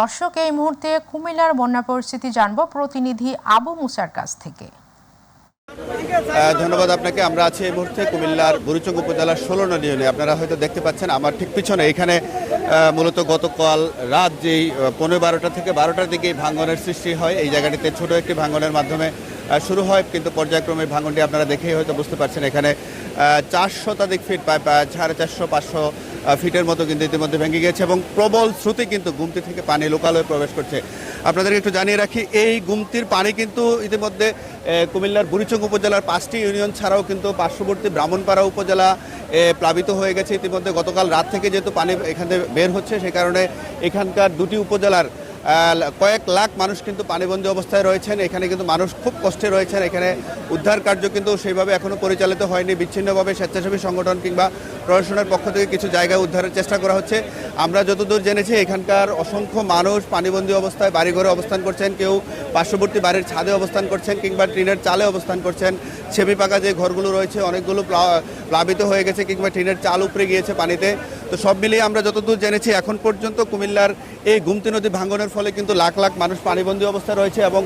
দর্শক, এই মুহূর্তে কুমিল্লার বন্যা পরিস্থিতি জানবো প্রতিনিধি আবু মুসার কাছ থেকে। ধন্যবাদ আপনাকে। আমরা আছি এই মুহূর্তে কুমিল্লার বুড়িচং উপজেলার 16 নং ইউনিয়নে। আপনারা হয়তো দেখতে পাচ্ছেন আমার ঠিক পিছনে এখানে মূলত গতকাল রাত যেই 11:30 থেকে 12টার দিকে ভাঙনের সৃষ্টি হয়। এই জায়গাটিতে ছোট একটি ভাঙনের মাধ্যমে শুরু হয়, কিন্তু পর্যায়ক্রমে ভাঙনটি আপনারা দেখেই হয়তো বুঝতে পারছেন। এখানে 4 শতাধিক ফিট, প্রায় 450-500 ফিটের মতো কিন্তু ইতিমধ্যে ভেঙে গিয়েছে এবং প্রবল স্রোতে কিন্তু গুমতি থেকে পানি লোকালয়ে প্রবেশ করছে। আপনাদেরকে একটু জানিয়ে রাখি, এই গুমতির পানি কিন্তু ইতিমধ্যে কুমিল্লার বুড়িচং উপজেলার 5টি ইউনিয়ন ছাড়াও কিন্তু পার্শ্ববর্তী ব্রাহ্মণপাড়া উপজেলা প্লাবিত হয়ে গেছে ইতিমধ্যে। গতকাল রাত থেকে যেহেতু পানি এখান থেকে বের হচ্ছে, সে কারণে এখানকার দুটি উপজেলার কয়েক লাখ মানুষ কিন্তু পানিবন্দী অবস্থায় রয়েছেন। এখানে কিন্তু মানুষ খুব কষ্টে রয়েছেন। এখানে উদ্ধার কার্য কিন্তু সেইভাবে এখনও পরিচালিত হয়নি। বিচ্ছিন্নভাবে স্বেচ্ছাসেবী সংগঠন কিংবা প্রশাসনের পক্ষ থেকে কিছু জায়গায় উদ্ধারের চেষ্টা করা হচ্ছে। আমরা যতদূর জেনেছি, এখানকার অসংখ্য মানুষ পানিবন্দী অবস্থায় বাড়িঘরে অবস্থান করছেন, কেউ পার্শ্ববর্তী বাড়ির ছাদে অবস্থান করছেন কিংবা টিনের চালে অবস্থান করছেন। সেমি পাকা যে ঘরগুলো রয়েছে অনেকগুলো প্লাবিত হয়ে গেছে কিংবা টিনের চাল উপড়ে গিয়েছে পানিতে। তো সব মিলিয়ে আমরা যতদূর জেনেছি, এখন পর্যন্ত কুমিল্লার এই গুমতি নদী ভাঙনের ফলে কিন্তু লাখ লাখ মানুষ পানিবন্দী অবস্থায় রয়েছে এবং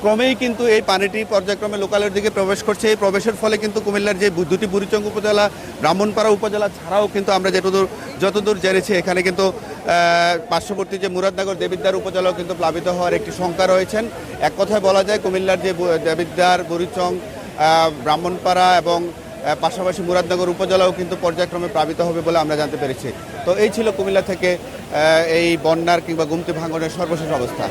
ক্রমেই কিন্তু এই পানিটি পর্যায়ক্রমে লোকালের দিকে প্রবেশ করছে। এই প্রবেশের ফলে কিন্তু কুমিল্লার যে দুটি বুড়িচং উপজেলা, ব্রাহ্মণপাড়া উপজেলা ছাড়াও কিন্তু আমরা যতদূর জেনেছি, এখানে কিন্তু পার্শ্ববর্তী যে মুরাদনগর দেবিদ্বার উপজেলাও কিন্তু প্লাবিত হওয়ার একটি শঙ্কা রয়েছেন। এক কথায় বলা যায়, কুমিল্লার যে দেবিদ্বার, বুড়িচং, ব্রাহ্মণপাড়া এবং পাশাপাশি মুরাদনগর উপজেলাও কিন্তু পর্যায়ক্রমে প্লাবিত হবে বলে আমরা জানতে পেরেছি। তো এই ছিল কুমিল্লা থেকে এই বন্যার কিংবা গুমতি ভাঙনের সর্বশেষ অবস্থা।